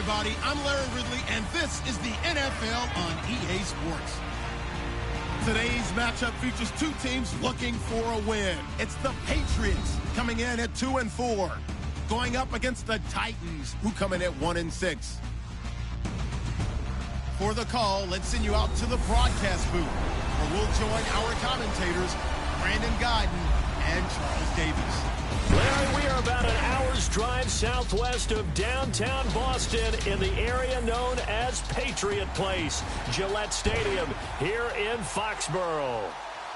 everybody. I'm Larry Ridley, and this is the NFL on EA Sports. Today's matchup features two teams looking for a win. It's the Patriots coming in at 2-4, going up against the Titans, who come in at 1-6. For the call, let's send you out to the broadcast booth, where we'll join our commentators, Brandon Guyton and Charles Davis. Larry, we are about an hour's drive southwest of downtown Boston in the area known as Patriot Place, Gillette Stadium, here in Foxborough.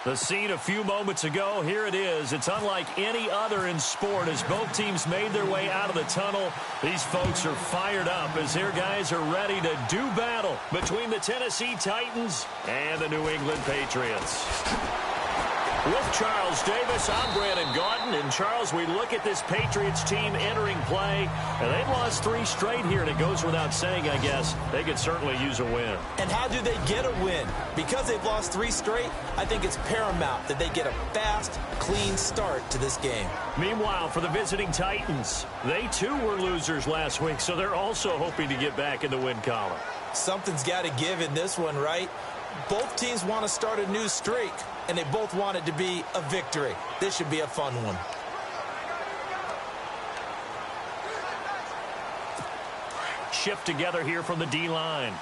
The scene a few moments ago, here it is. It's unlike any other in sport as both teams made their way out of the tunnel. These folks are fired up as their guys are ready to do battle between the Tennessee Titans and the New England Patriots. With Charles Davis, I'm Brandon Guyton. And Charles, we look at this Patriots team entering play, and they've lost 3 straight here, and it goes without saying, I guess, they could certainly use a win. And how do they get a win? Because they've lost 3 straight, I think it's paramount that they get a fast, clean start to this game. Meanwhile, for the visiting Titans, they too were losers last week, so they're also hoping to get back in the win column. Something's got to give in this one, right? Both teams want to start a new streak, and they both want it to be a victory. This should be a fun one. Shift together here from the D-line.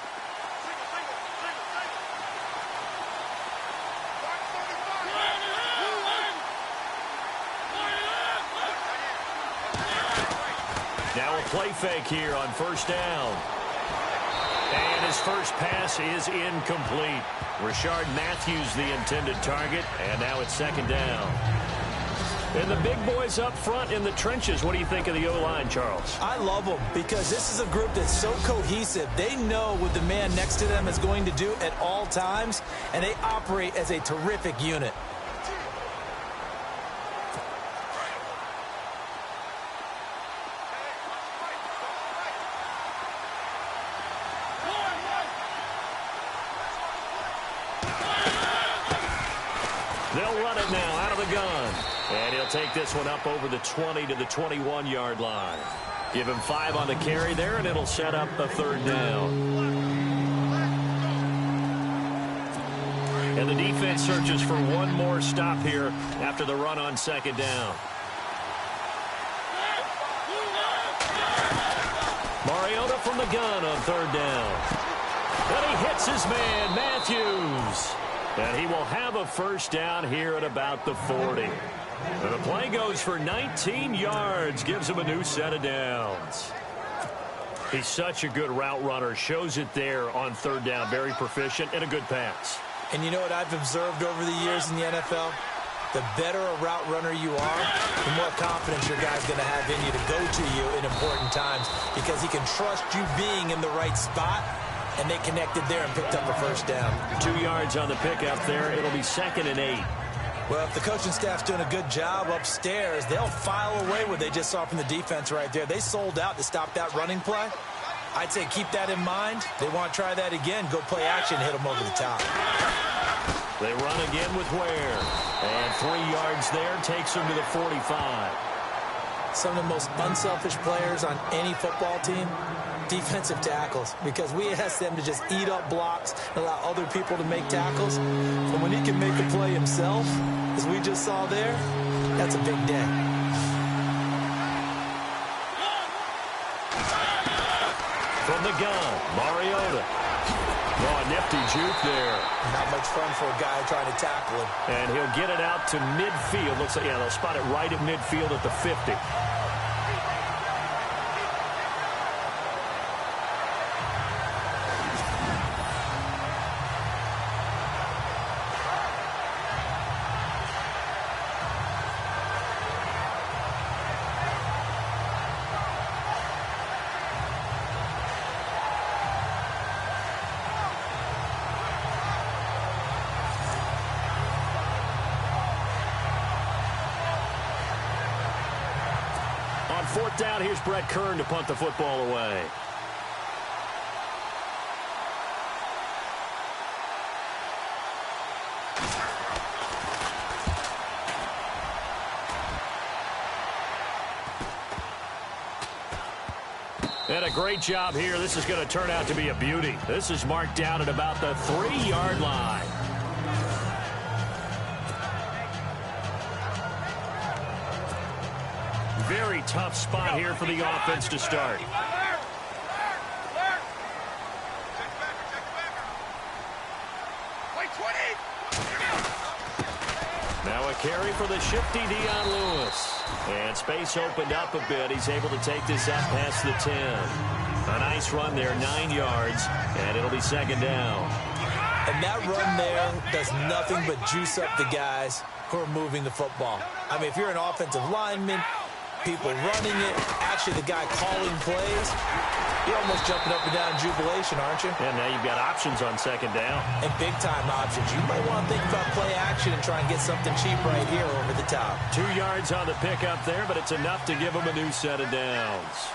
Now a play fake here on first down. And his first pass is incomplete. Rashard Matthews the intended target, and now it's second down. And the big boys up front in the trenches. What do you think of the O-line, Charles? I love them because this is a group that's so cohesive. They know what the man next to them is going to do at all times, and they operate as a terrific unit. They'll run it now out of the gun. And he'll take this one up over the 20 to the 21-yard line. Give him 5 on the carry there, and it'll set up a third down. And the defense searches for one more stop here after the run on second down. Mariota from the gun on third down. And he hits his man, Matthews. And he will have a first down here at about the 40. And the play goes for 19 yards, gives him a new set of downs. He's such a good route runner, shows it there on third down, very proficient and a good pass. And you know what I've observed over the years in the NFL? The better a route runner you are, the more confidence your guy's going to have in you to go to you in important times because he can trust you being in the right spot. And they connected there and picked up a first down. 2 yards on the pickup there. It'll be 2nd and 8. Well, if the coaching staff's doing a good job upstairs, they'll file away what they just saw from the defense right there. They sold out to stop that running play. I'd say keep that in mind. They want to try that again. Go play action, hit them over the top. They run again with Ware. And 3 yards there takes them to the 45. Some of the most unselfish players on any football team, defensive tackles, because we ask them to just eat up blocks and allow other people to make tackles. And when he can make a play himself, as we just saw there, that's a big day. From the gun, Mariota. Oh, a nifty juke there. Not much fun for a guy trying to tackle him. And he'll get it out to midfield. Looks like, yeah, they'll spot it right at midfield at the 50. On 4th down, here's Brett Kern to punt the football away. And And a great job here. This is going to turn out to be a beauty. This is marked down at about the 3-yard line. Very tough spot here for the offense to start. Now a carry for the shifty Dion Lewis. And space opened up a bit. He's able to take this up past the 10. A nice run there, 9 yards, and it'll be second down. And that run there does nothing but juice up the guys who are moving the football. I mean, if you're an offensive lineman, people running it, actually the guy calling plays, you're almost jumping up and down in jubilation, aren't you? And now you've got options on second down. And big-time options. You might want to think about play action and try and get something cheap right here over the top. 2 yards on the pickup there, but it's enough to give them a new set of downs.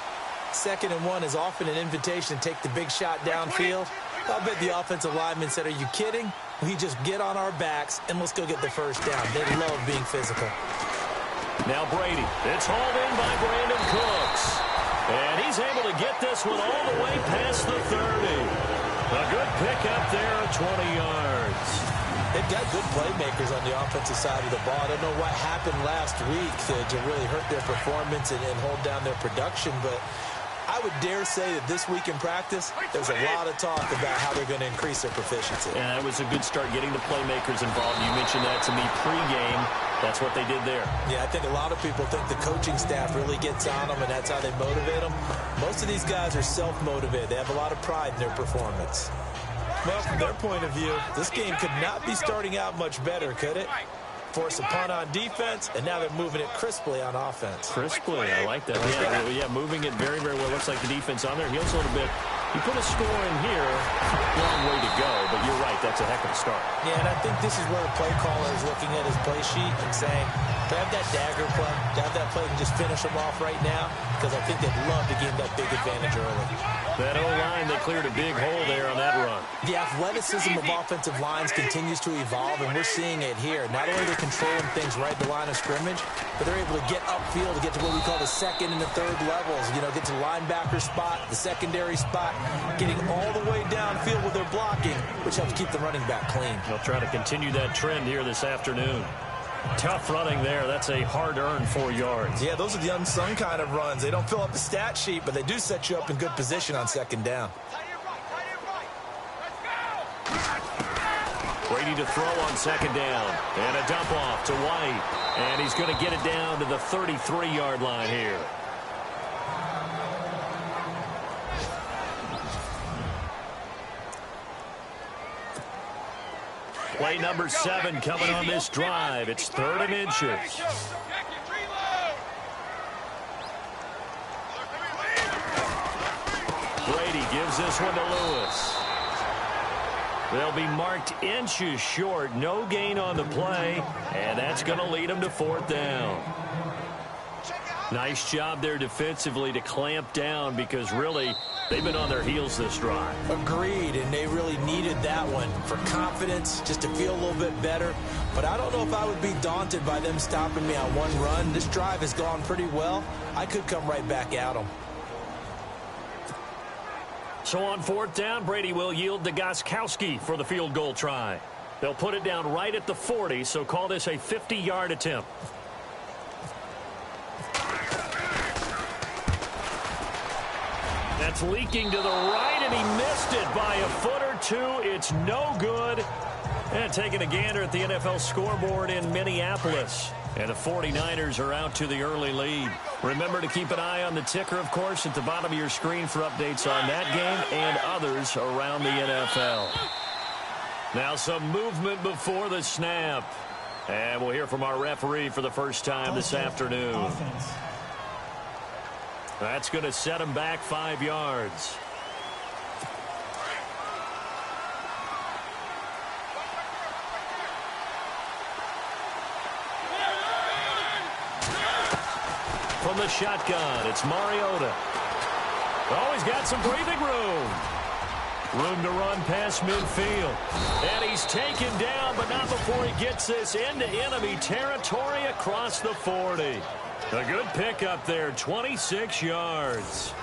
2nd and 1 is often an invitation to take the big shot downfield. I'll bet the offensive lineman said, are you kidding? We just get on our backs and let's go get the first down. They love being physical. Now Brady. It's hauled in by Brandon Cooks. And he's able to get this one all the way past the 30. A good pickup there at 20 yards. They've got good playmakers on the offensive side of the ball. I don't know what happened last week to really hurt their performance and hold down their production, but I would dare say that this week in practice, there's a lot of talk about how they're going to increase their proficiency. And that was a good start getting the playmakers involved. You mentioned that to me pregame. That's what they did there. Yeah, I think a lot of people think the coaching staff really gets on them, and that's how they motivate them. Most of these guys are self-motivated. They have a lot of pride in their performance. Well, from their point of view, this game could not be starting out much better, could it? Force a punt on defense, and now they're moving it crisply on offense. Crisply, I like that. Yeah, moving it very, very well. Looks like the defense on their heels a little bit. You put a score in here, long way to go, but you're right, that's a heck of a start. Yeah, and I think this is where the play caller is looking at his play sheet and saying, to have that dagger play, to have that play and just finish them off right now, because I think they'd love to gain that big advantage early. That O-line, they cleared a big hole there on that run. The athleticism of offensive lines continues to evolve, and we're seeing it here. Not only are they controlling things right at the line of scrimmage, but they're able to get upfield to get to what we call the 2nd and the 3rd levels. You know, get to the linebacker spot, the secondary spot, getting all the way downfield with their blocking, which helps keep the running back clean. They'll try to continue that trend here this afternoon. Tough running there. That's a hard-earned 4 yards. Yeah, those are the unsung kind of runs. They don't fill up the stat sheet, but they do set you up in good position on 2nd down. Brady to throw on 2nd down. And a dump off to White. And he's going to get it down to the 33-yard line here. Play number 7 coming on this drive. It's 3rd and inches. Brady gives this one to Lewis. They'll be marked inches short. No gain on the play. And that's going to lead them to 4th down. Nice job there defensively to clamp down because really they've been on their heels this drive. Agreed, and they really needed that one for confidence, just to feel a little bit better. But I don't know if I would be daunted by them stopping me on one run. This drive has gone pretty well. I could come right back at them. So on 4th down, Brady will yield to Gostkowski for the field goal try. They'll put it down right at the 40, so call this a 50-yard attempt. That's leaking to the right, and he missed it by a foot or two. It's no good. And taking a gander at the NFL scoreboard in Minneapolis. And the 49ers are out to the early lead. Remember to keep an eye on the ticker, of course, at the bottom of your screen for updates on that game and others around the NFL. Now some movement before the snap. And we'll hear from our referee for the first time this afternoon. That's going to set him back 5 yards. From the shotgun, it's Mariota. Oh, he's got some breathing room. Room to run past midfield. And he's taken down, but not before he gets this into enemy territory across the 40. A good pickup there, 26 yards.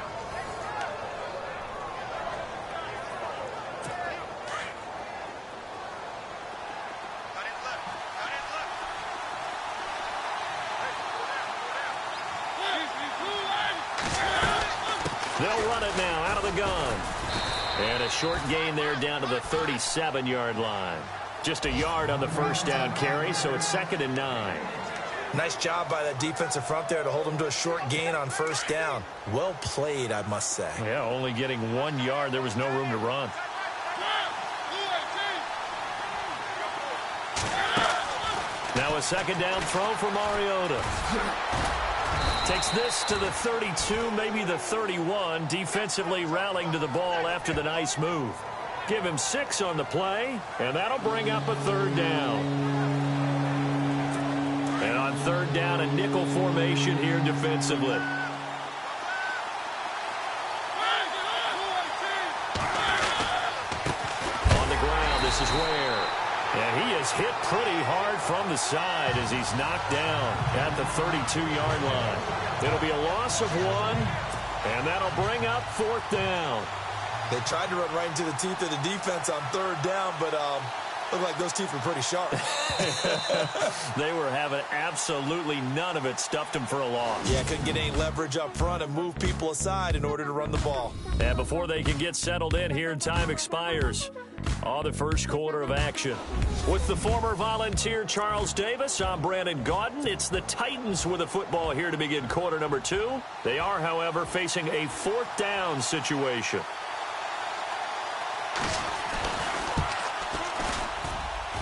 They'll run it now out of the gun. And a short gain there down to the 37-yard line. Just a yard on the first down carry, so it's 2nd and 9. Nice job by that defensive front there to hold them to a short gain on first down. Well played, I must say. Yeah, only getting 1 yard. There was no room to run. Now a second down throw for Mariota. Takes this to the 32, maybe the 31. Defensively rallying to the ball after the nice move. Give him 6 on the play, and that'll bring up a 3rd down. And on 3rd down, a nickel formation here defensively. On the ground, this is Ware. And he is hit pretty hard from the side as he's knocked down at the 32-yard line. It'll be a loss of 1, and that'll bring up 4th down. They tried to run right into the teeth of the defense on 3rd down, but looked like those teeth were pretty sharp. They were having absolutely none of it. Stuffed them for a loss. Yeah, couldn't get any leverage up front and move people aside in order to run the ball. And before they can get settled in here, time expires on the first quarter of action. With the former Volunteer Charles Davis, I'm Brandon Gaudin. It's the Titans with the football here to begin quarter number 2. They are, however, facing a 4th down situation.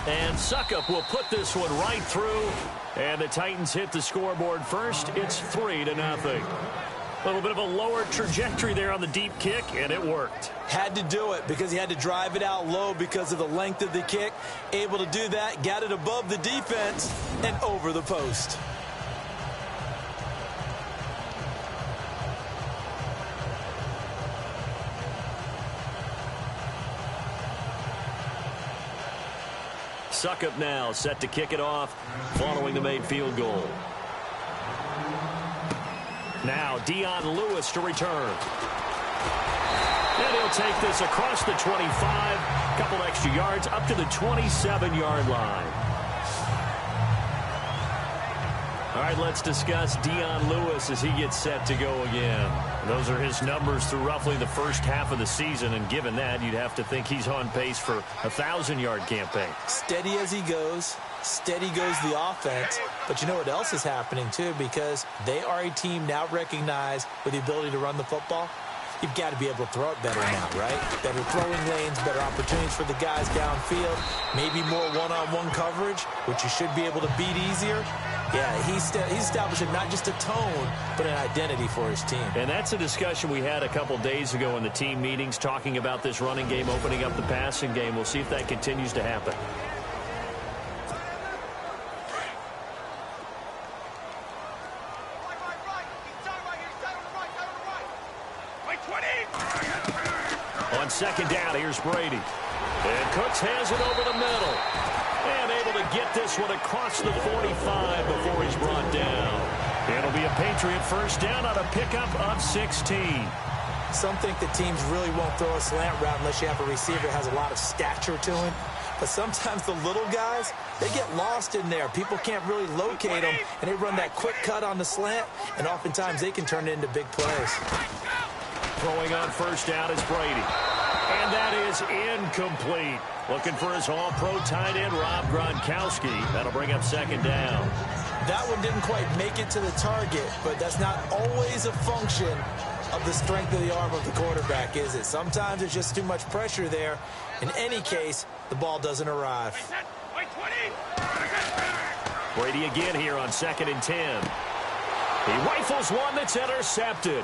And Suckup will put this one right through. And the Titans hit the scoreboard first. It's 3-0. A little bit of a lower trajectory there on the deep kick, and it worked. Had to do it because he had to drive it out low because of the length of the kick. Able to do that, got it above the defense and over the post. Suckup now set to kick it off following the made field goal. Now Dion Lewis to return. And he'll take this across the 25, a couple extra yards up to the 27-yard line. All right, let's discuss Dion Lewis as he gets set to go again. Those are his numbers through roughly the first half of the season, and given that, you'd have to think he's on pace for a 1,000-yard campaign. Steady as he goes. Steady goes the offense. But you know what else is happening, too, because they are a team now recognized with the ability to run the football. You've got to be able to throw it better now, right? Better throwing lanes, better opportunities for the guys downfield, maybe more one-on-one coverage, which you should be able to beat easier. Yeah, he's establishing not just a tone, but an identity for his team. And that's a discussion we had a couple days ago in the team meetings, talking about this running game, opening up the passing game. We'll see if that continues to happen. On second down, here's Brady. And Cooks has it over the middle. And able to get this one across the 45 before he's brought down. It'll be a Patriot first down on a pickup of 16. Some think that teams really won't throw a slant route unless you have a receiver that has a lot of stature to him. But sometimes the little guys, they get lost in there. People can't really locate them, and they run that quick cut on the slant, and oftentimes they can turn it into big plays. Throwing on first down is Brady. And that is incomplete. Looking for his all-pro tight end, Rob Gronkowski. That'll bring up second down. That one didn't quite make it to the target, but that's not always a function of the strength of the arm of the quarterback, is it? Sometimes there's just too much pressure there. In any case, the ball doesn't arrive. Brady again here on 2nd and 10. He rifles one that's intercepted.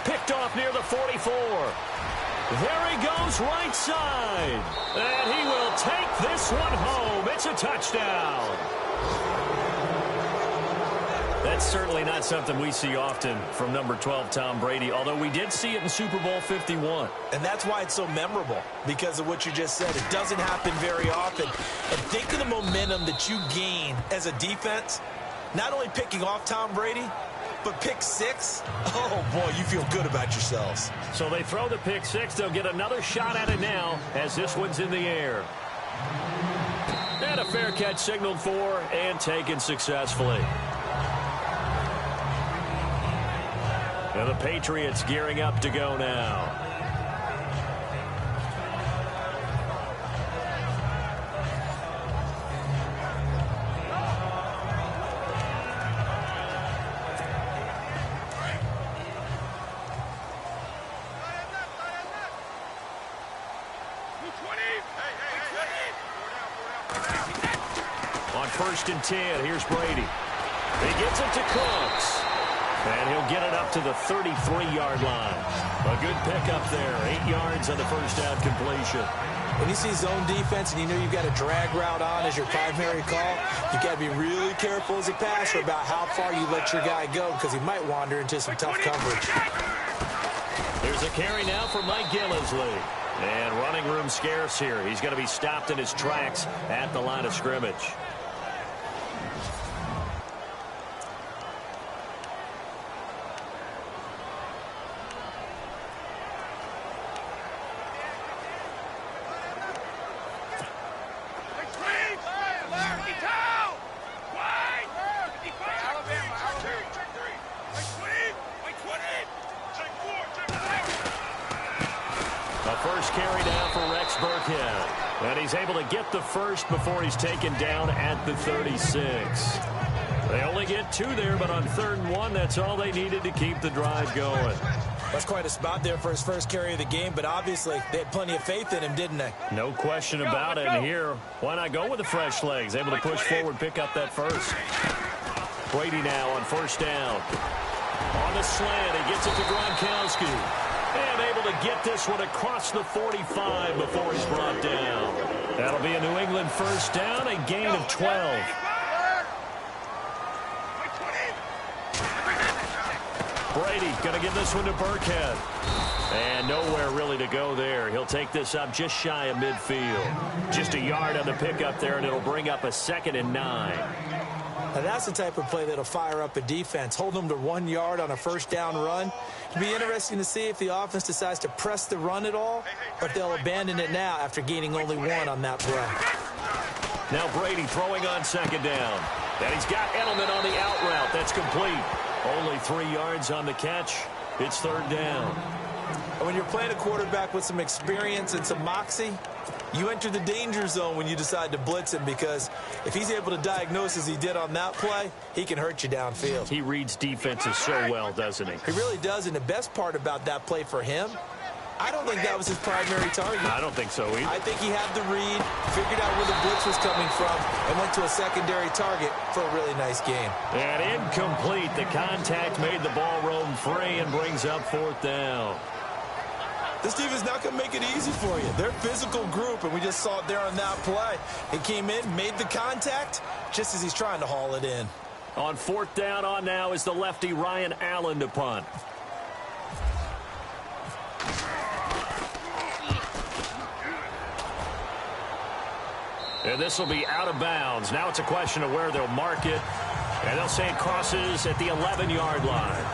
Picked off near the 44. There he goes right side. And he will take this one home. It's a touchdown. That's certainly not something we see often from number 12, Tom Brady, although we did see it in Super Bowl 51. And that's why it's so memorable, because of what you just said. It doesn't happen very often. And think of the momentum that you gain as a defense, not only picking off Tom Brady, but pick six. Oh, boy, you feel good about yourselves. So they throw the pick six. They'll get another shot at it now as this one's in the air. And a fair catch signaled for and taken successfully. And the Patriots gearing up to go now. On 1st and 10, here's Brady. He gets it to Cooks. And he'll get it up to the 33-yard line. A good pickup there. 8 yards on the first down completion. When you see zone defense and you know you've got a drag route on as your primary call, you've got to be really careful as a passer about how far you let your guy go because he might wander into some tough coverage. There's a carry now for Mike Gillisley. And running room scarce here. He's going to be stopped in his tracks at the line of scrimmage. First carry down for Rex Burkhead. And he's able to get the first before he's taken down at the 36. They only get 2 there, but on 3rd and 1, that's all they needed to keep the drive going. That's quite a spot there for his first carry of the game, but obviously they had plenty of faith in him, didn't they? No question about it. And here, why not go with the fresh legs? Able to push forward, pick up that first. Brady now on 1st down. On the slant, he gets it to Gronkowski. And able to get this one across the 45 before he's brought down. That'll be a New England first down, a gain of 12. Brady going to give this one to Burkhead. And nowhere really to go there. He'll take this up just shy of midfield. Just a yard on the pickup there, and it'll bring up a 2nd and 9. Now that's the type of play that'll fire up a defense. Hold them to 1 yard on a first down run. It'll be interesting to see if the offense decides to press the run at all, or if they'll abandon it now after gaining only 1 on that play. Now Brady throwing on 2nd down. And he's got Edelman on the out route. That's complete. Only 3 yards on the catch. It's 3rd down. And when you're playing a quarterback with some experience and some moxie, you enter the danger zone when you decide to blitz him, because if he's able to diagnose as he did on that play, he can hurt you downfield. He reads defenses so well, doesn't he? He really does, and the best part about that play for him, I don't think that was his primary target. I don't think so either. I think he had the read, figured out where the blitz was coming from, and went to a secondary target for a really nice game. And incomplete. The contact made the ball roam free and brings up 4th down. This team is not going to make it easy for you. They're a physical group, and we just saw it there on that play. He came in, made the contact, just as he's trying to haul it in. On 4th down on now is the lefty Ryan Allen to punt. And this will be out of bounds. Now it's a question of where they'll mark it. And they'll say it crosses at the 11-yard line.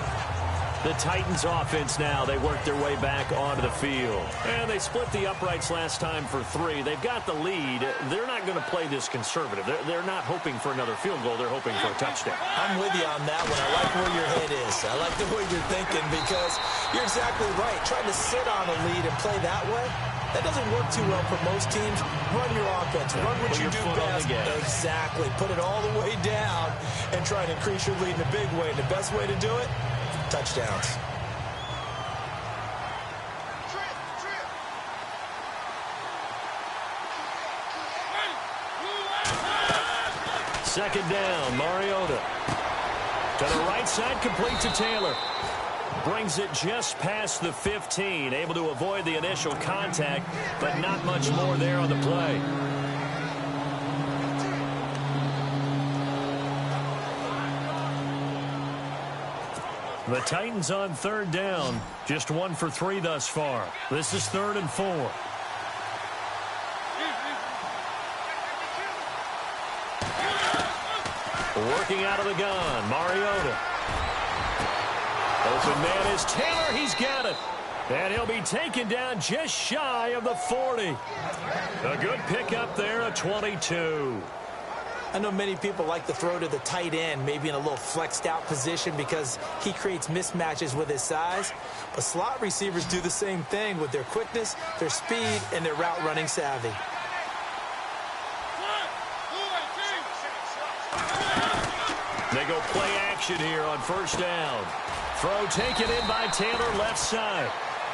The Titans offense now, they work their way back onto the field. And they split the uprights last time for 3. They've got the lead. They're not going to play this conservative. They're not hoping for another field goal. They're hoping for a touchdown. I'm with you on that one. I like where your head is. I like the way you're thinking, because you're exactly right. Trying to sit on a lead and play that way, that doesn't work too well for most teams. Run your offense. Run what you do best. Exactly. Put it all the way down and try to increase your lead in a big way. And the best way to do it, touchdowns. Second down, Mariota. To the right side, complete to Taylor. Brings it just past the 15. Able to avoid the initial contact, but not much more there on the play. The Titans on 3rd down. Just 1 for 3 thus far. This is 3rd and 4. Working out of the gun, Mariota. Open man is Taylor. He's got it. And he'll be taken down just shy of the 40. A good pickup there, a 22. I know many people like to throw to the tight end, maybe in a little flexed out position because he creates mismatches with his size. But slot receivers do the same thing with their quickness, their speed, and their route running savvy. They go play action here on first down. Throw taken in by Taylor left side.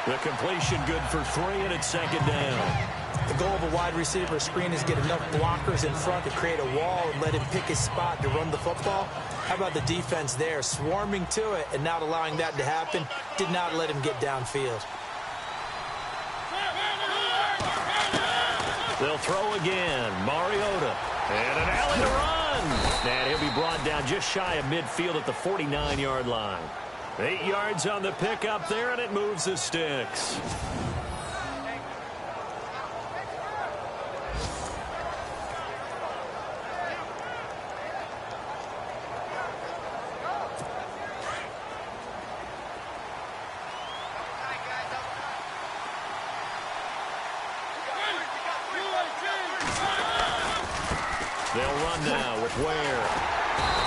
The completion good for 3, and it's second down. The goal of a wide receiver screen is get enough blockers in front to create a wall and let him pick his spot to run the football. How about the defense there, swarming to it and not allowing that to happen? Did not let him get downfield. They'll throw again. Mariota. And an alley to run. And he'll be brought down just shy of midfield at the 49-yard line. 8 yards on the pickup there, and it moves the sticks. They'll run now with Ware.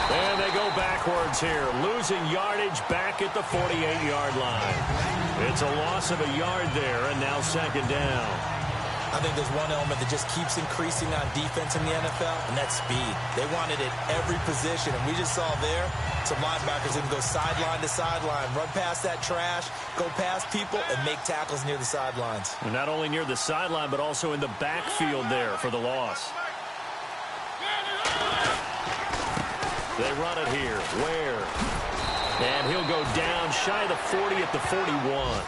And they go backwards here, losing yardage back at the 48-yard line. It's a loss of a yard there, and now second down. I think there's one element that just keeps increasing on defense in the NFL, and that's speed. They want it at every position, and we just saw there some linebackers that can go sideline to sideline, run past that trash, go past people, and make tackles near the sidelines. And not only near the sideline, but also in the backfield there for the loss. They run it here. Ware. And he'll go down shy of the 40 at the 41.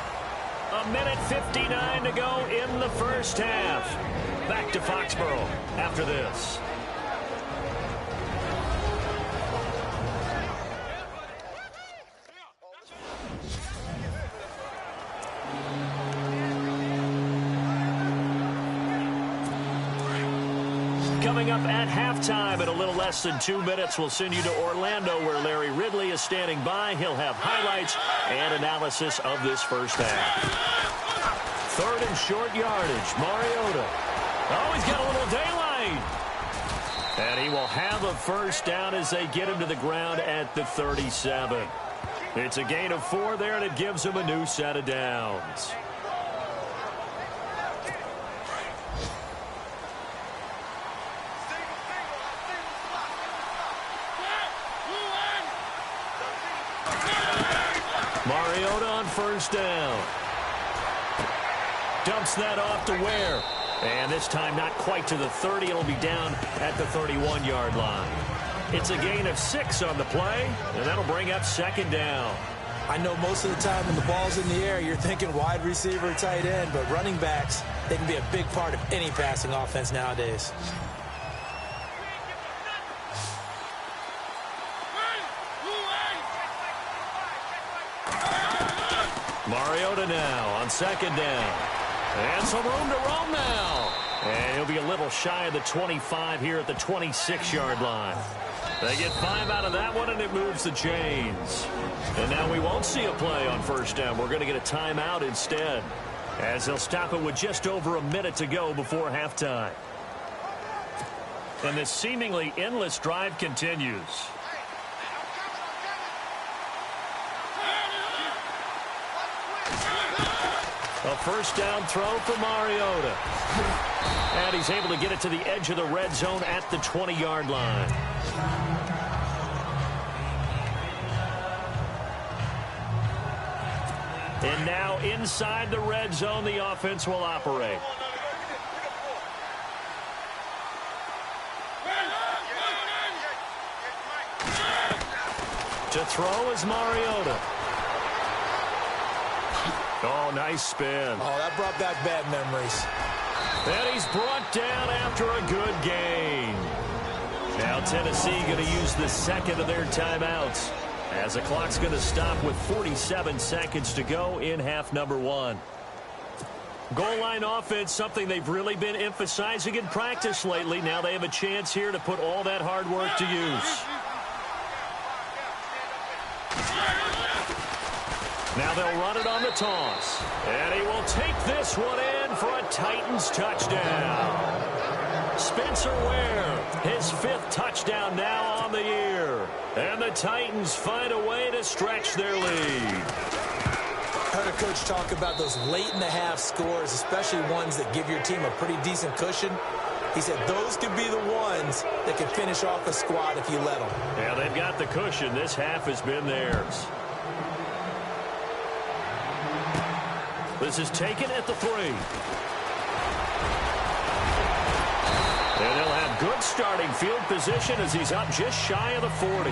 A minute 59 to go in the first half. Back to Foxborough after this. Coming up at halftime in a little less than 2 minutes, we'll send you to Orlando where Larry Ridley is standing by. He'll have highlights and analysis of this first half. Third and short yardage. Mariota. Oh, he's got a little daylight. And he will have a first down as they get him to the ground at the 37. It's a gain of 4 there, and it gives him a new set of downs. Mariota on first down. Dumps that off to Ware. And this time not quite to the 30. It'll be down at the 31-yard line. It's a gain of 6 on the play, and that'll bring up second down. I know most of the time when the ball's in the air, you're thinking wide receiver, tight end, but running backs, they can be a big part of any passing offense nowadays. Mariota now on second down. And some room to roam now. And he'll be a little shy of the 25 here at the 26-yard line. They get 5 out of that one, and it moves the chains. And now we won't see a play on first down. We're going to get a timeout instead, as they'll stop it with just over a minute to go before halftime. And this seemingly endless drive continues. A first down throw for Mariota. And he's able to get it to the edge of the red zone at the 20-yard line. And now inside the red zone, the offense will operate. To throw is Mariota. Oh, nice spin. Oh, that brought back bad memories. And he's brought down after a good gain. Now Tennessee going to use the second of their timeouts, as the clock's going to stop with 47 seconds to go in half number 1. Goal line offense, something they've really been emphasizing in practice lately. Now they have a chance here to put all that hard work to use. Now they'll run it on the toss. And he will take this one in for a Titans touchdown. Spencer Ware, his 5th touchdown now on the year. And the Titans find a way to stretch their lead. Heard a coach talk about those late-in-the-half scores, especially ones that give your team a pretty decent cushion. He said those could be the ones that could finish off a squad if you let them. Yeah, they've got the cushion. This half has been theirs. This is taken at the 3. And they'll have good starting field position as he's up just shy of the 40.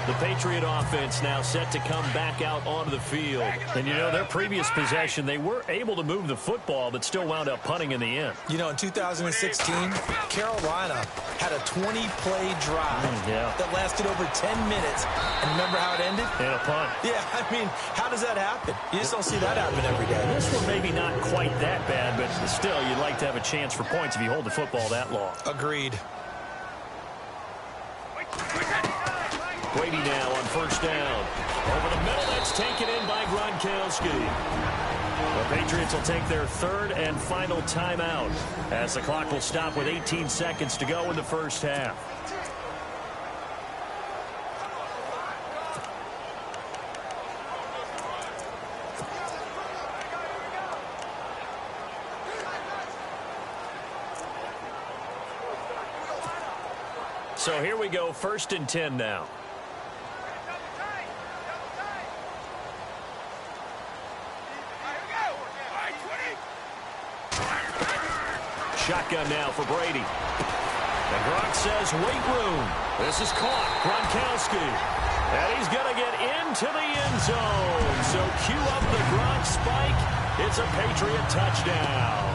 The Patriot offense now set to come back out onto the field. And, you know, their previous possession, they were able to move the football, but still wound up punting in the end. You know, in 2016, Carolina had a 20-play drive that lasted over 10 minutes. And remember how it ended? And a punt. Yeah, I mean, how does that happen? You just don't see that happen every day. This one maybe not quite that bad, but still, you'd like to have a chance for points if you hold the football that long. Agreed. Brady now on 1st down. Over the middle, that's taken in by Gronkowski. The Patriots will take their 3rd and final timeout as the clock will stop with 18 seconds to go in the first half. So here we go, 1st and 10 now. Shotgun now for Brady. And Gronk says, wait room. This is caught. Gronkowski. And he's going to get into the end zone. So cue up the Gronk spike. It's a Patriot touchdown.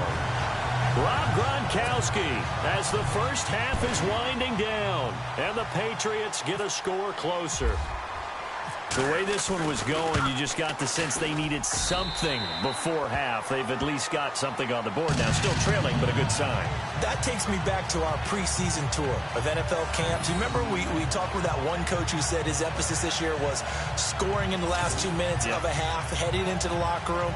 Rob Gronkowski as the first half is winding down. And the Patriots get a score closer. The way this one was going, you just got the sense they needed something before half. They've at least got something on the board now. Still trailing, but a good sign. That takes me back to our preseason tour of NFL camps. You remember we talked with that one coach who said his emphasis this year was scoring in the last 2 minutes of a half, heading into the locker room.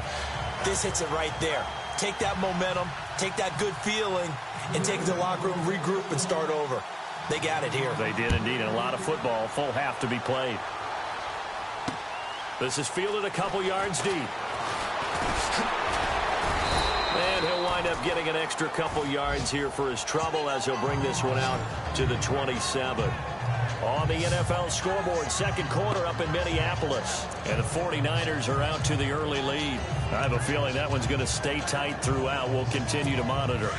This hits it right there. Take that momentum, take that good feeling, and take it to the locker room, regroup, and start over. They got it here. They did indeed, and a lot of football, full half to be played. This is fielded a couple yards deep. And he'll wind up getting an extra couple yards here for his trouble as he'll bring this one out to the 27. On the NFL scoreboard, 2nd quarter up in Minneapolis. And the 49ers are out to the early lead. I have a feeling that one's going to stay tight throughout. We'll continue to monitor.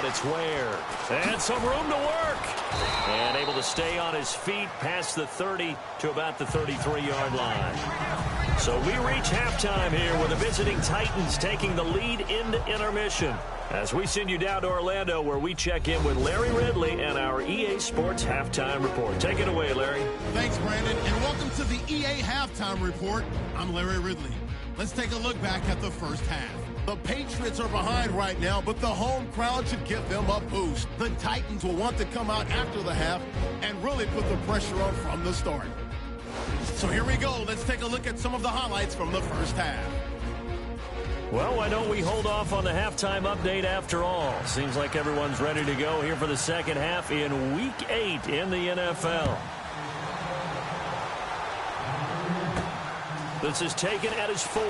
It's Ware. And some room to work. And able to stay on his feet past the 30 to about the 33-yard line. So we reach halftime here with the visiting Titans taking the lead into intermission. As we send you down to Orlando where we check in with Larry Ridley and our EA Sports Halftime Report. Take it away, Larry. Thanks, Brandon, and welcome to the EA Halftime Report. I'm Larry Ridley. Let's take a look back at the first half. The Patriots are behind right now, but the home crowd should give them a boost. The Titans will want to come out after the half and really put the pressure on from the start. So here we go. Let's take a look at some of the highlights from the first half. Well, why don't we hold off on the halftime update after all? Seems like everyone's ready to go here for the second half in Week 8 in the NFL. This is taken at his 4.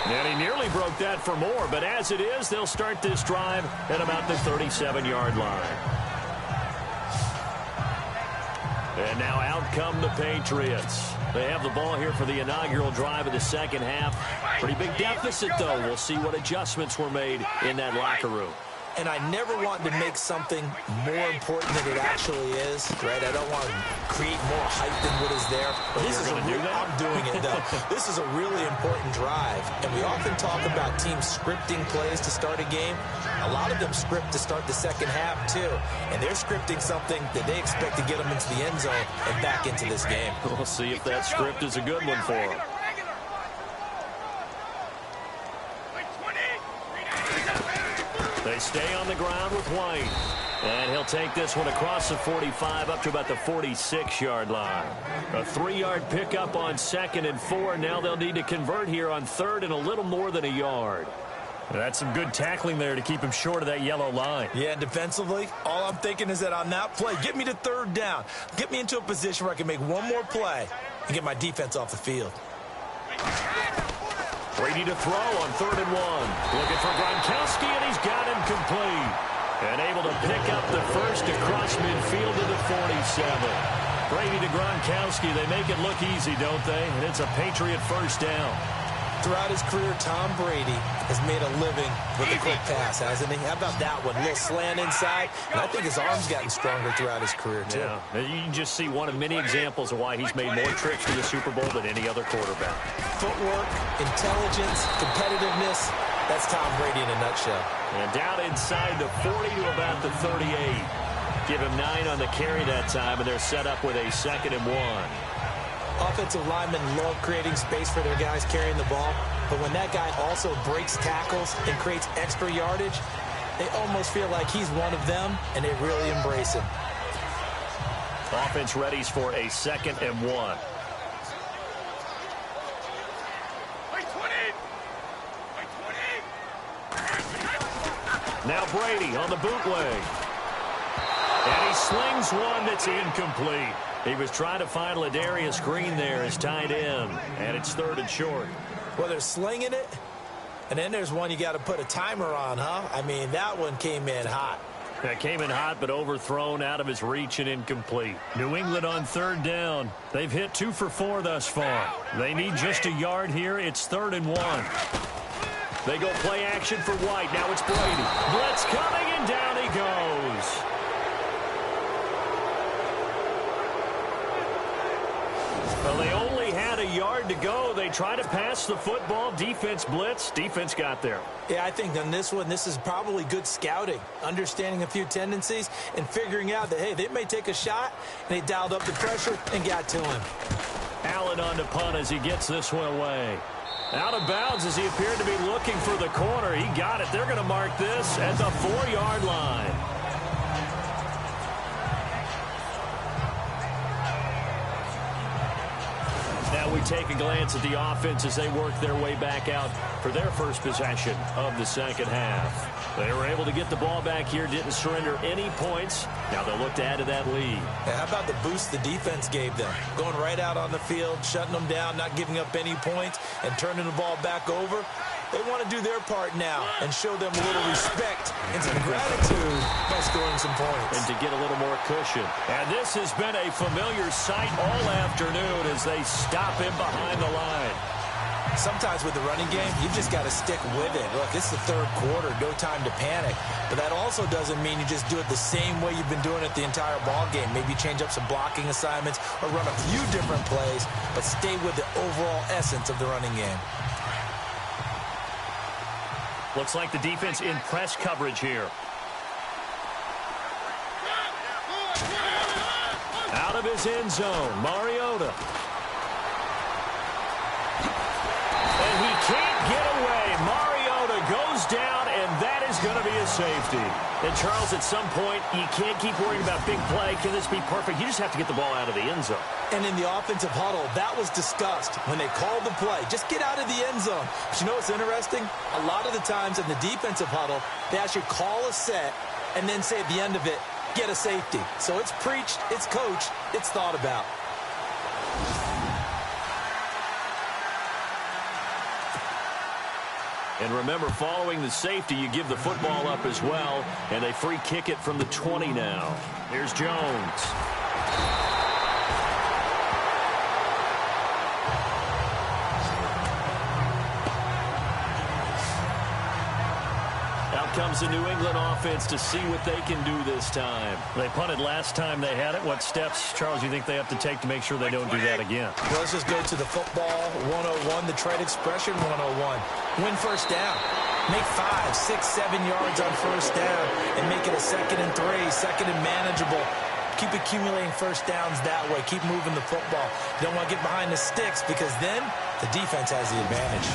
And he nearly broke that for more, but as it is, they'll start this drive at about the 37-yard line. And now out come the Patriots. They have the ball here for the inaugural drive of the second half. Pretty big deficit, though. We'll see what adjustments were made in that locker room. And I never want to make something more important than it actually is, right? I don't want to create more hype than what is there. But this is I'm doing it, though. This is a really important drive. And we often talk about teams scripting plays to start a game. A lot of them script to start the second half, too. And they're scripting something that they expect to get them into the end zone and back into this game. We'll see if that script is a good one for them. They stay on the ground with White. And he'll take this one across the 45 up to about the 46-yard line. A 3-yard pickup on 2nd and 4. Now they'll need to convert here on 3rd and a little more than a yard. That's some good tackling there to keep him short of that yellow line. Yeah, and defensively, all I'm thinking is that on that play, get me to 3rd down. Get me into a position where I can make one more play and get my defense off the field. Brady to throw on 3rd and 1. Looking for Gronkowski, and he's got him complete. And able to pick up the first across midfield to the 47. Brady to Gronkowski. They make it look easy, don't they? And it's a Patriot first down. Throughout his career, Tom Brady has made a living with a quick pass, hasn't he? How about that one? A little slant inside. And I think his arm's gotten stronger throughout his career, too. Yeah, you can just see one of many examples of why he's made more trips to the Super Bowl than any other quarterback. Footwork, intelligence, competitiveness. That's Tom Brady in a nutshell. And down inside the 40 to about the 38. Give him 9 on the carry that time, and they're set up with a 2nd and 1. Offensive linemen love creating space for their guys carrying the ball, but when that guy also breaks tackles and creates extra yardage, they almost feel like he's one of them, and they really embrace him. Offense readies for a 2nd and 1. Now Brady on the bootleg. And he slings one that's incomplete. He was trying to find Ladarius Green there as tight end. And it's 3rd and short. Well, they're slinging it. And then there's one you got to put a timer on, huh? I mean, that one came in hot. That came in hot, but overthrown out of his reach and incomplete. New England on 3rd down. They've hit 2 for 4 thus far. They need just a yard here. It's 3rd and 1. They go play action for White. Now it's Brady. Blitz coming, and down he goes. Well, they only had a yard to go. They try to pass the football. Defense blitz. Defense got there. Yeah, I think on this one, this is probably good scouting, understanding a few tendencies, and figuring out that, hey, they may take a shot, and they dialed up the pressure and got to him. Allen on the punt as he gets this one away. Out of bounds as he appeared to be looking for the corner. He got it. They're going to mark this at the 4-yard line. Now we take a glance at the offense as they work their way back out for their first possession of the second half. They were able to get the ball back here, didn't surrender any points. Now they'll look to add to that lead. Yeah, how about the boost the defense gave them? Going right out on the field, shutting them down, not giving up any points, and turning the ball back over. They want to do their part now and show them a little respect and some gratitude by scoring some points. And to get a little more cushion. And this has been a familiar sight all afternoon as they stop him behind the line. Sometimes with the running game, you've just got to stick with it. Look, it's the 3rd quarter, no time to panic. But that also doesn't mean you just do it the same way you've been doing it the entire ball game. Maybe change up some blocking assignments or run a few different plays, but stay with the overall essence of the running game. Looks like the defense in press coverage here. Out of his end zone, Mariota. And he can't get away. Mariota goes down, and that is going to be a safety. And, Charles, at some point, you can't keep worrying about big play. Can this be perfect? You just have to get the ball out of the end zone. And in the offensive huddle, that was discussed when they called the play. Just get out of the end zone. But you know what's interesting? A lot of the times in the defensive huddle, they actually call a set and then say at the end of it, get a safety. So it's preached, it's coached, it's thought about. And remember, following the safety, you give the football up as well, and they free kick it from the 20 now. Here's Jones. Out comes the New England offense to see what they can do this time. They punted last time they had it. What steps, Charles, you think they have to take to make sure they don't do that again? Well, let's just go to the football 101, the trade expression 101. Win first down. Make 5, 6, 7 yards on first down and make it a 2nd and 3, 2nd and manageable. Keep accumulating first downs that way. Keep moving the football. You don't want to get behind the sticks because then the defense has the advantage.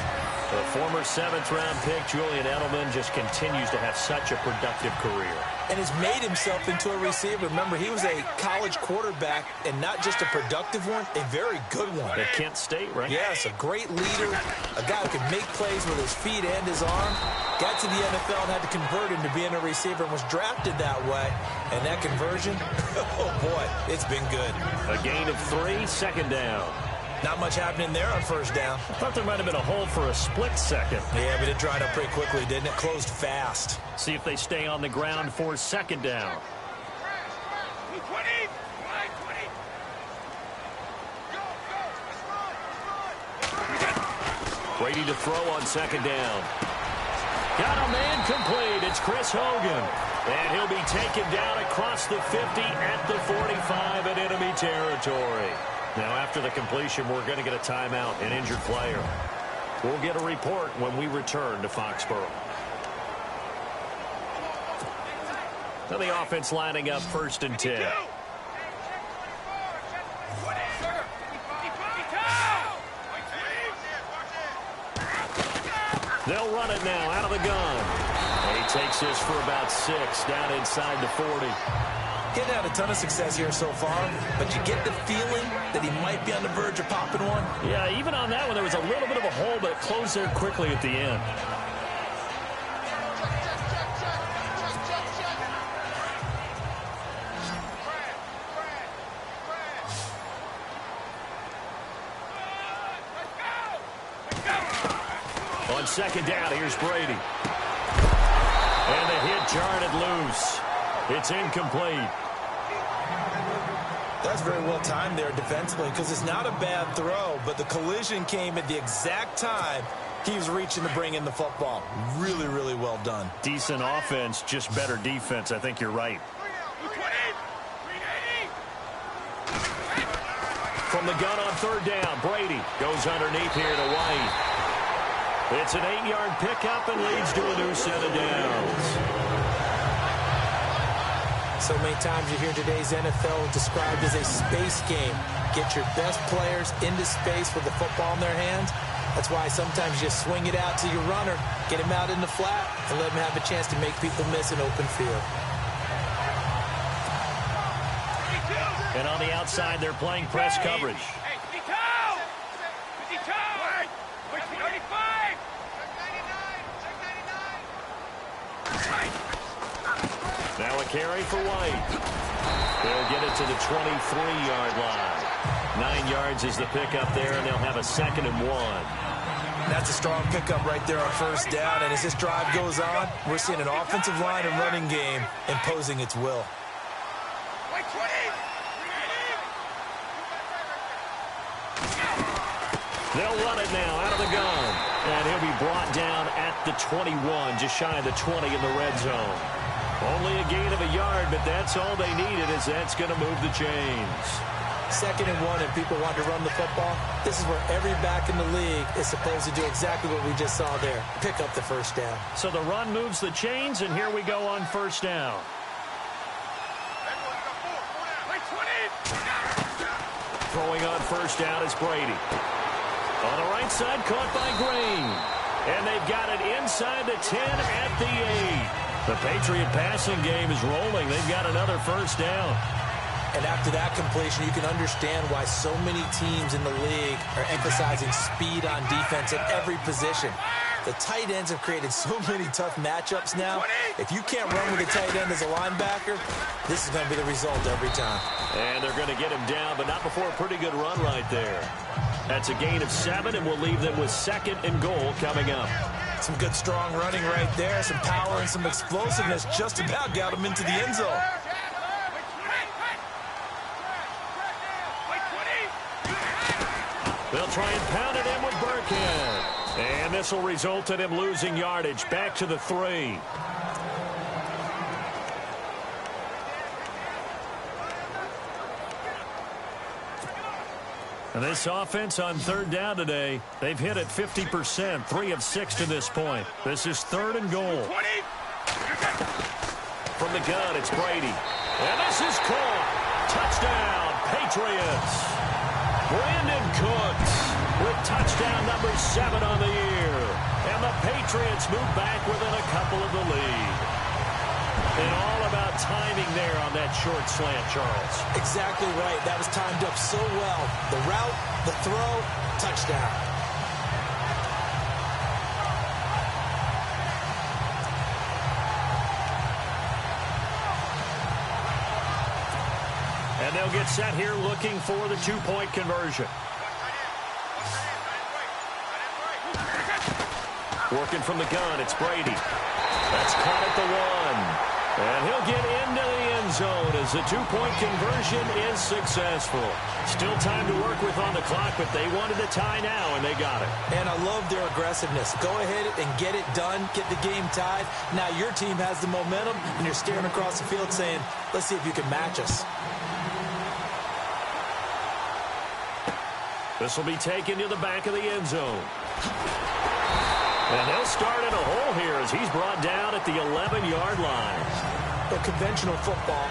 The former 7th-round pick, Julian Edelman, just continues to have such a productive career. And has made himself into a receiver. Remember, he was a college quarterback, and not just a productive one, a very good one. At Kent State, right? Yes, a great leader, a guy who could make plays with his feet and his arm. Got to the NFL and had to convert into being a receiver and was drafted that way. And that conversion, oh boy, it's been good. A gain of 3, 2nd down. Not much happening there on 1st down. I thought there might have been a hole for a split second. Yeah, but it dried up pretty quickly, didn't it? Closed fast. See if they stay on the ground for 2nd down. Brady to throw on 2nd down. Got a man complete. It's Chris Hogan. And he'll be taken down across the 50 at the 45 in enemy territory. Now, after the completion, we're going to get a timeout, an injured player. We'll get a report when we return to Foxborough. Now the offense lining up 1st and 10. They'll run it now out of the gun. And he takes this for about 6 down inside the 40. Getting had a ton of success here so far, but you get the feeling that he might be on the verge of popping one. Yeah, even on that one, there was a little bit of a hole, but it closed there quickly at the end. On 2nd down, here's Brady. And the hit jarred it loose. It's incomplete. That's very well timed there defensively because it's not a bad throw, but the collision came at the exact time he was reaching to bring in the football. Really, really well done. Decent offense, just better defense. I think you're right. From the gun on 3rd down, Brady goes underneath here to White. It's an 8-yard pickup and leads to a new set of downs. So many times you hear today's NFL described as a space game. Get your best players into space with the football in their hands. That's why sometimes you swing it out to your runner, get him out in the flat, and let him have a chance to make people miss an open field. And on the outside, they're playing press coverage. Now a carry for White. They'll get it to the 23-yard line. 9 yards is the pickup there, and they'll have a 2nd and 1. That's a strong pickup right there on 1st down, and as this drive goes on, we're seeing an offensive line and running game imposing its will. They'll run it now out of the gun, and he'll be brought down at the 21, just shy of the 20 in the red zone. Only a gain of a yard, but that's all they needed, as that's going to move the chains. 2nd and 1, and people want to run the football. This is where every back in the league is supposed to do exactly what we just saw there. Pick up the 1st down. So the run moves the chains, and here we go on 1st down. Throwing on 1st down is Brady. On the right side, caught by Green. And they've got it inside the 10 at the 8. The Patriot passing game is rolling. They've got another 1st down. And after that completion, you can understand why so many teams in the league are emphasizing speed on defense at every position. The tight ends have created so many tough matchups now. If you can't run with a tight end as a linebacker, this is going to be the result every time. And they're going to get him down, but not before a pretty good run right there. That's a gain of 7, and we'll leave them with 2nd and goal coming up. Some good, strong running right there. Some power and some explosiveness just about got him into the end zone. They'll try and pound it in with Burkhead. And this will result in him losing yardage back to the 3. And this offense on 3rd down today, they've hit it 50%, 3 of 6 to this point. This is 3rd and goal. From the gun, it's Brady. And this is caught. Touchdown, Patriots. Brandon Cooks. with touchdown number 7 on the year. And the Patriots move back within a couple of the lead. And all about timing there on that short slant, Charles. Exactly right. That was timed up so well. The route, the throw, touchdown. And they'll get set here looking for the two-point conversion. Working from the gun, it's Brady. That's caught at the 1. And he'll get into the end zone as the two-point conversion is successful. Still time to work with on the clock, but they wanted the tie now, and they got it. And I love their aggressiveness. Go ahead and get it done, get the game tied. Now your team has the momentum, and you're staring across the field saying, let's see if you can match us. This will be taken to the back of the end zone. And they'll start in a hole here as he's brought down at the 11-yard line. But conventional football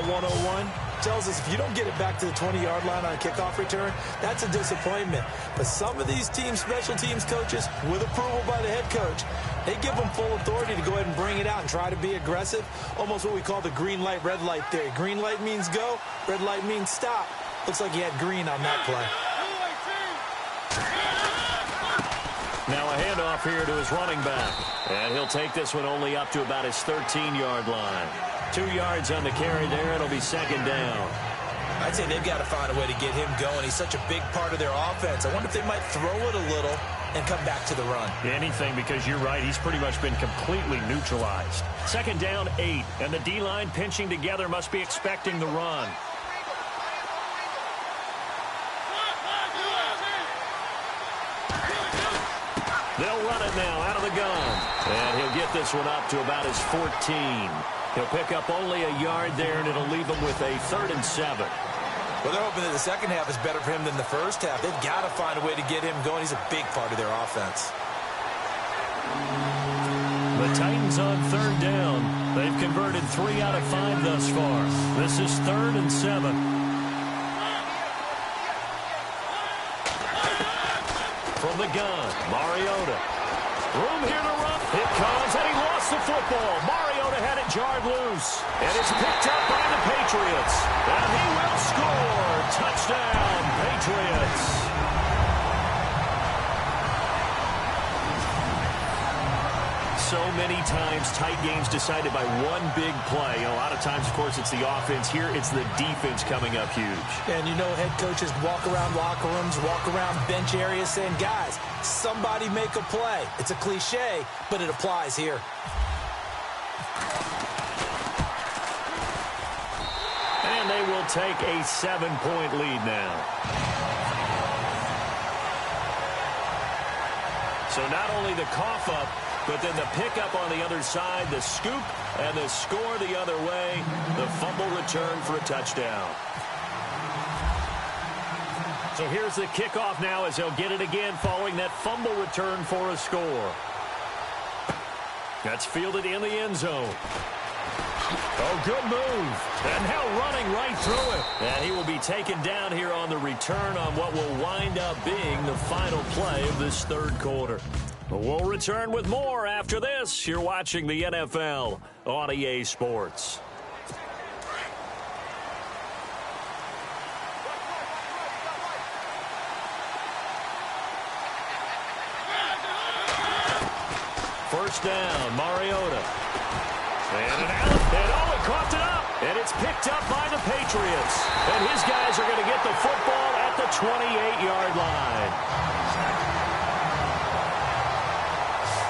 101, tells us if you don't get it back to the 20-yard line on a kickoff return, that's a disappointment. But some of these teams, special teams coaches, with approval by the head coach, they give them full authority to go ahead and bring it out and try to be aggressive, almost what we call the green light, red light theory. Green light means go, red light means stop. Looks like he had green on that play. Now a handoff here to his running back. And he'll take this one only up to about his 13-yard line. 2 yards on the carry there. It'll be second down. I'd say they've got to find a way to get him going. He's such a big part of their offense. I wonder if they might throw it a little and come back to the run. Anything, because you're right. He's pretty much been completely neutralized. Second down, 8. And the D-line pinching together must be expecting the run. They'll run it now out of the gun. And he'll get this one up to about his 14. He'll pick up only a yard there, and it'll leave him with a 3rd and 7. Well, they're hoping that the second half is better for him than the first half. They've got to find a way to get him going. He's a big part of their offense. The Titans on 3rd down. They've converted 3 out of 5 thus far. This is 3rd and 7. From the gun, Mariota. Room here to run. It comes, and he lost the football. Mariota had it jarred loose. And it's picked up by the Patriots. And he will score. Touchdown, Patriots. So many times, tight games decided by one big play. A lot of times, of course, it's the offense. Here, it's the defense coming up huge. And you know, head coaches walk around locker rooms, walk around bench areas saying, guys, somebody make a play. It's a cliche, but it applies here. And they will take a 7-point lead now. So not only the cough up, but then the pickup on the other side, the scoop, and the score the other way. The fumble return for a touchdown. So here's the kickoff now as they'll get it again following that fumble return for a score. That's fielded in the end zone. Oh, good move. And now running right through it. And he will be taken down here on the return on what will wind up being the final play of this 3rd quarter. We'll return with more after this. You're watching the NFL on EA Sports. First down, Mariota. And an out. And oh, it coughed it up. And it's picked up by the Patriots. And his guys are going to get the football at the 28-yard line.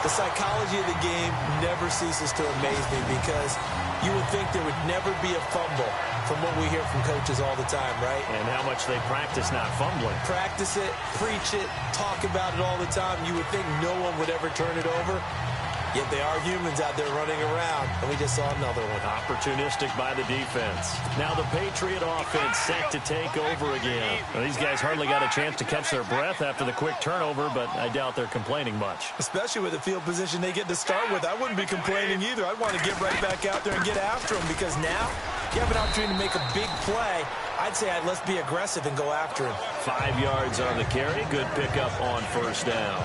The psychology of the game never ceases to amaze me because you would think there would never be a fumble from what we hear from coaches all the time, right? And how much they practice not fumbling. Practice it, preach it, talk about it all the time. You would think no one would ever turn it over. Yet they are humans out there running around, and we just saw another one. Opportunistic by the defense. Now the Patriot offense set to take over again. Well, these guys hardly got a chance to catch their breath after the quick turnover, but I doubt they're complaining much. Especially with the field position they get to start with. I wouldn't be complaining either. I'd want to get right back out there and get after them, because now you have an opportunity to make a big play. I'd say let's be aggressive and go after him. 5 yards on the carry. Good pickup on first down.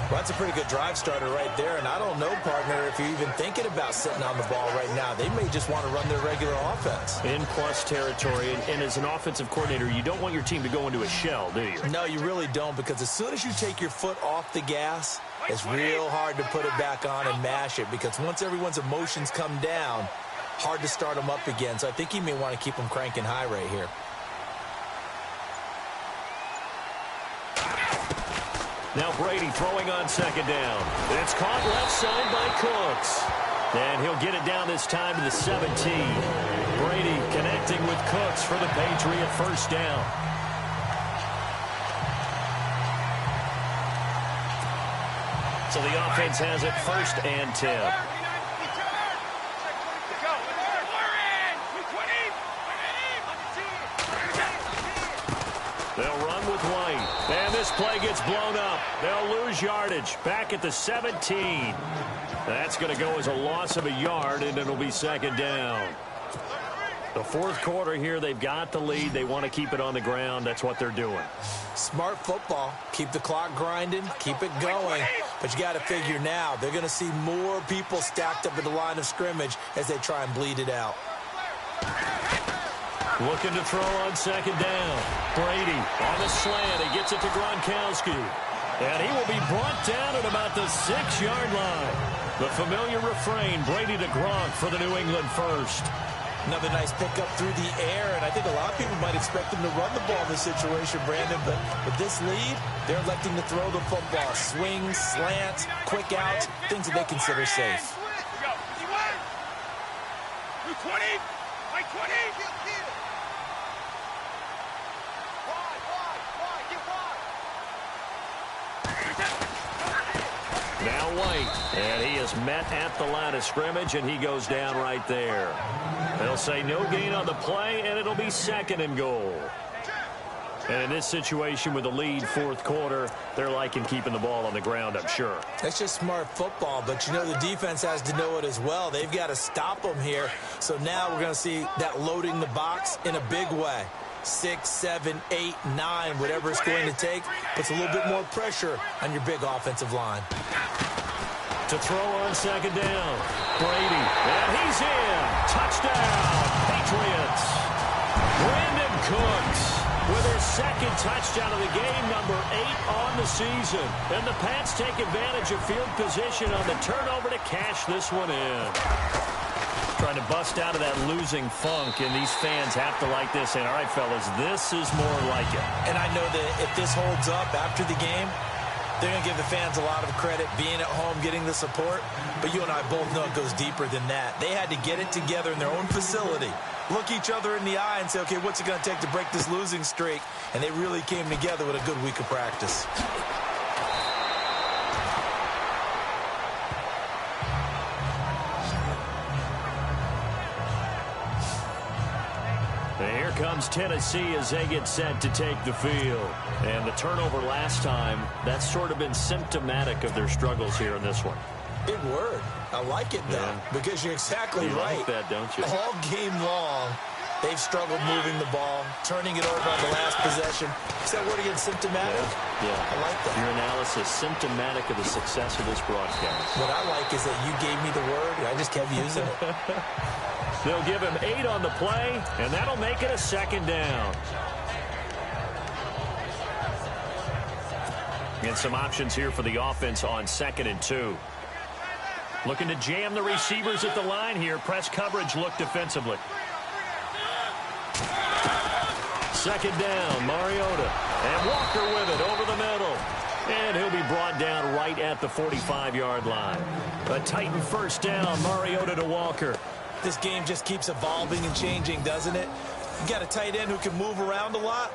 Well, that's a pretty good drive starter right there, and I don't know, partner, if you're even thinking about sitting on the ball right now. They may just want to run their regular offense. In plus territory, and as an offensive coordinator, you don't want your team to go into a shell, do you? No, you really don't, because as soon as you take your foot off the gas, it's real hard to put it back on and mash it, because once everyone's emotions come down, hard to start them up again. So I think he may want to keep them cranking high right here. Now Brady throwing on second down. It's caught left side by Cooks. And he'll get it down this time to the 17. Brady connecting with Cooks for the Patriot first down. So the offense has it 1st and 10. They'll run with White. And this play gets blown up. They'll lose yardage. Back at the 17. That's going to go as a loss of a yard, and it'll be second down. The 4th quarter here, they've got the lead. They want to keep it on the ground. That's what they're doing. Smart football. Keep the clock grinding. Keep it going. But you got to figure now, they're going to see more people stacked up at the line of scrimmage as they try and bleed it out. Looking to throw on second down. Brady on the slant. He gets it to Gronkowski. And he will be brought down at about the 6-yard line. The familiar refrain, Brady to Gronk for the New England first. Another nice pickup through the air, and I think a lot of people might expect them to run the ball in this situation, Brandon, but with this lead, they're electing to throw the football. Swings, slants, quick outs, things that they consider safe. 20, 20. Now White, and he is met at the line of scrimmage, and he goes down right there. They'll say no gain on the play, and it'll be 2nd and goal. And in this situation with the lead 4th quarter, they're liking keeping the ball on the ground, I'm sure. That's just smart football, but you know the defense has to know it as well. They've got to stop them here. So now we're going to see that loading the box in a big way. 6, 7, 8, 9, whatever it's going to take, puts a little bit more pressure on your big offensive line. To throw on second down, Brady, and he's in. Touchdown, Patriots. Brandon Cooks with his 2nd touchdown of the game, number 8 on the season. And the Pats take advantage of field position on the turnover to cash this one in. Trying to bust out of that losing funk, and these fans have to like this. And all right, fellas, this is more like it. And I know that if this holds up after the game, they're going to give the fans a lot of credit, being at home, getting the support. But you and I both know it goes deeper than that. They had to get it together in their own facility, look each other in the eye and say, okay, what's it going to take to break this losing streak? And they really came together with a good week of practice. Comes Tennessee as they get set to take the field. And the turnover last time, that's sort of been symptomatic of their struggles here in this one. Big word. I like it, though, because you're exactly right. You like that, don't you? All game long, they've struggled moving the ball, turning it over on the last possession. Is that word again, symptomatic? Yeah. I like that. Your analysis, symptomatic of the success of this broadcast. What I like is that you gave me the word, and I just kept using it. They'll give him 8 on the play, and that'll make it a 2nd down. And some options here for the offense on 2nd and 2. Looking to jam the receivers at the line here. Press coverage look defensively. 2nd down, Mariota. And Walker with it over the middle. And he'll be brought down right at the 45-yard line. A Titan first down, Mariota to Walker. This game just keeps evolving and changing, doesn't it? You got a tight end who can move around a lot.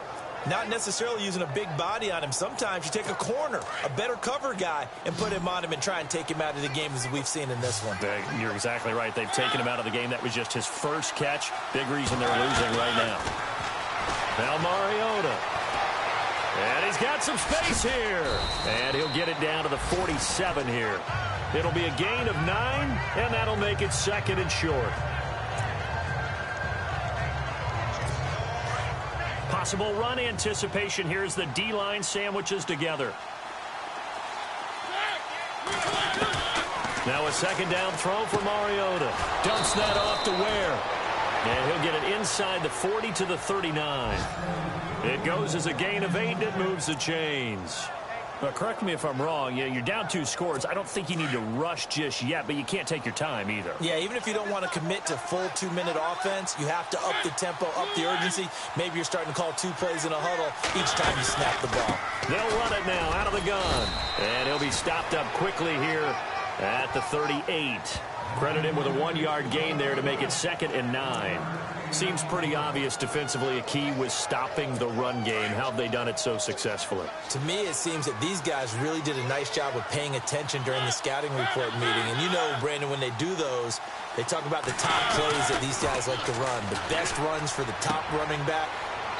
Not necessarily using a big body on him. Sometimes you take a corner, a better cover guy, and put him on him and try and take him out of the game as we've seen in this one. You're exactly right. They've taken him out of the game. That was just his first catch. Big reason they're losing right now. Now Mariota. And he's got some space here. And he'll get it down to the 47 here. It'll be a gain of 9, and that'll make it 2nd and short. Possible run anticipation here as the D-line sandwiches together. Now a 2nd down throw for Mariota. Dumps that off to Ware. And he'll get it inside the 40 to the 39. It goes as a gain of 8, and it moves the chains. But correct me if I'm wrong. Yeah, you're down 2 scores. I don't think you need to rush just yet, but you can't take your time either. Yeah, even if you don't want to commit to full 2-minute offense, you have to up the tempo, up the urgency. Maybe you're starting to call 2 plays in a huddle each time you snap the ball. They'll run it now out of the gun. And he'll be stopped up quickly here at the 38. Credit him with a 1-yard gain there to make it 2nd and 9. Seems pretty obvious defensively a key was stopping the run game. How have they done it so successfully? To me, it seems that these guys really did a nice job of paying attention during the scouting report meeting. And you know, Brandon, when they do those, they talk about the top plays that these guys like to run. The best runs for the top running back,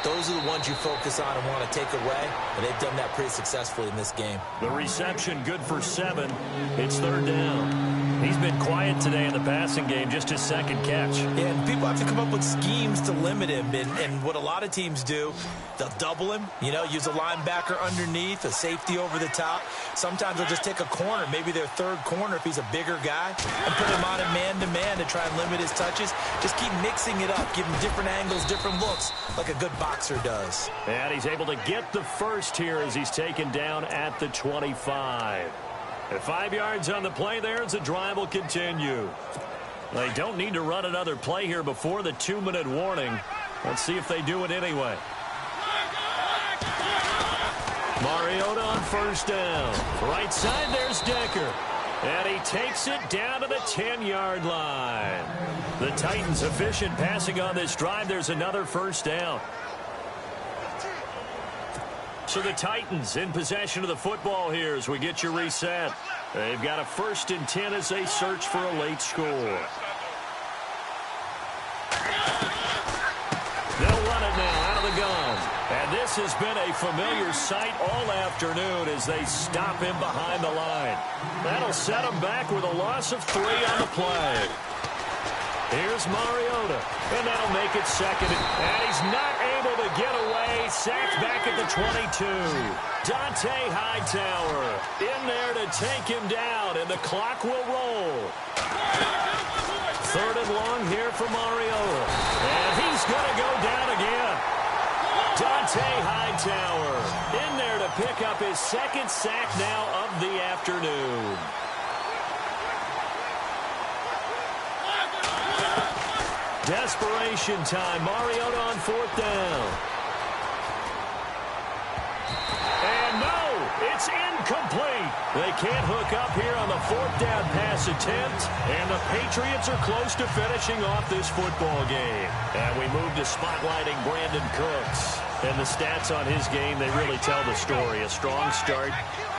those are the ones you focus on and want to take away. And they've done that pretty successfully in this game. The reception good for 7. It's 3rd down. He's been quiet today in the passing game, just his 2nd catch. Yeah, and people have to come up with schemes to limit him. And what a lot of teams do, they'll double him, use a linebacker underneath, a safety over the top. Sometimes they'll just take a corner, maybe their 3rd corner if he's a bigger guy, and put him on a man-to-man to try and limit his touches. Just keep mixing it up, give him different angles, different looks, like a good boxer does. And he's able to get the first here as he's taken down at the 25. At 5 yards on the play there as the drive will continue. They don't need to run another play here before the 2-minute warning. Let's see if they do it anyway. Mariota on 1st down. Right side, there's Decker. And he takes it down to the 10-yard line. The Titans efficient passing on this drive. There's another 1st down. So the Titans in possession of the football here as we get your reset. They've got a 1st and 10 as they search for a late score. They'll run it now out of the gun. And this has been a familiar sight all afternoon as they stop him behind the line. That'll set him back with a loss of 3 on the play. Here's Mariota, and that'll make it 2nd. And he's not able to get away. Sacked back at the 22. Dante Hightower in there to take him down, and the clock will roll. 3rd and long here for Mariota. And he's going to go down again. Dante Hightower in there to pick up his 2nd sack now of the afternoon. Desperation time. Mariota on 4th down. And no, it's incomplete. They can't hook up here on the 4th down pass attempt. And the Patriots are close to finishing off this football game. And we move to spotlighting Brandon Cooks. And the stats on his game, they really tell the story. A strong start.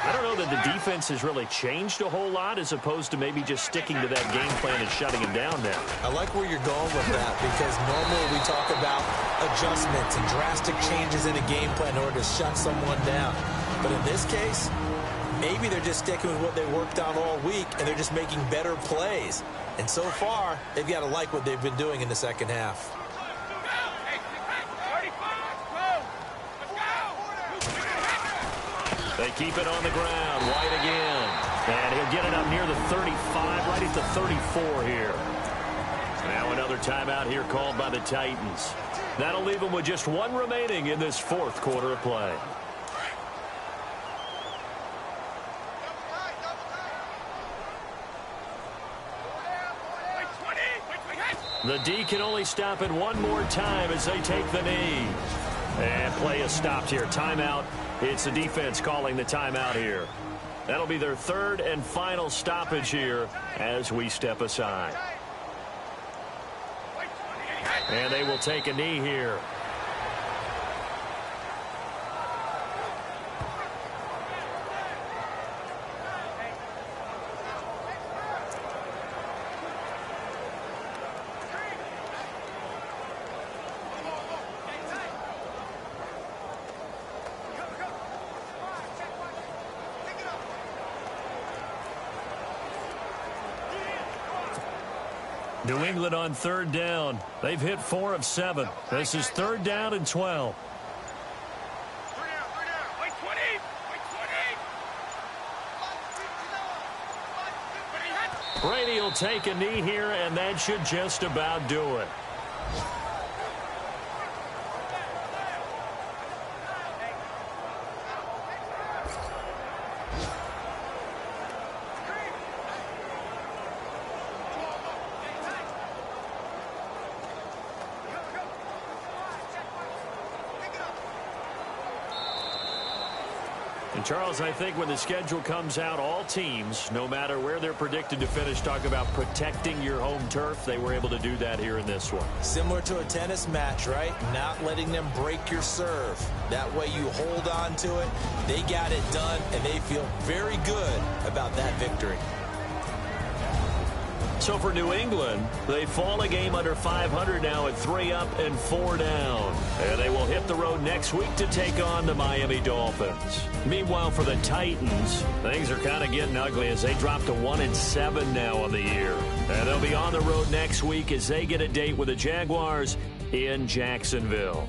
I don't know that the defense has really changed a whole lot as opposed to maybe just sticking to that game plan and shutting him down now. I like where you're going with that because normally we talk about adjustments and drastic changes in a game plan in order to shut someone down. But in this case, maybe they're just sticking with what they worked on all week and they're just making better plays. And so far, they've got to like what they've been doing in the 2nd half. They keep it on the ground. White again. And he'll get it up near the 35, right at the 34 here. Now another timeout here called by the Titans. That'll leave them with just 1 remaining in this 4th quarter of play. The D can only stop it 1 more time as they take the knee. And play is stopped here. Timeout. It's the defense calling the timeout here. That'll be their 3rd and final stoppage here as we step aside. And they will take a knee here. New England on third down. They've hit 4 of 7. This is third down and 12. Like 20. Brady will take a knee here, and that should just about do it. And Charles, I think when the schedule comes out, all teams, no matter where they're predicted to finish, talk about protecting your home turf. They were able to do that here in this one. Similar to a tennis match, right? Not letting them break your serve. That way you hold on to it. They got it done, and they feel very good about that victory. So for New England, they fall a game under 500 now at 3 up and 4 down. And they will hit the road next week to take on the Miami Dolphins. Meanwhile, for the Titans, things are kind of getting ugly as they drop to 1-7 now on the year. And they'll be on the road next week as they get a date with the Jaguars in Jacksonville.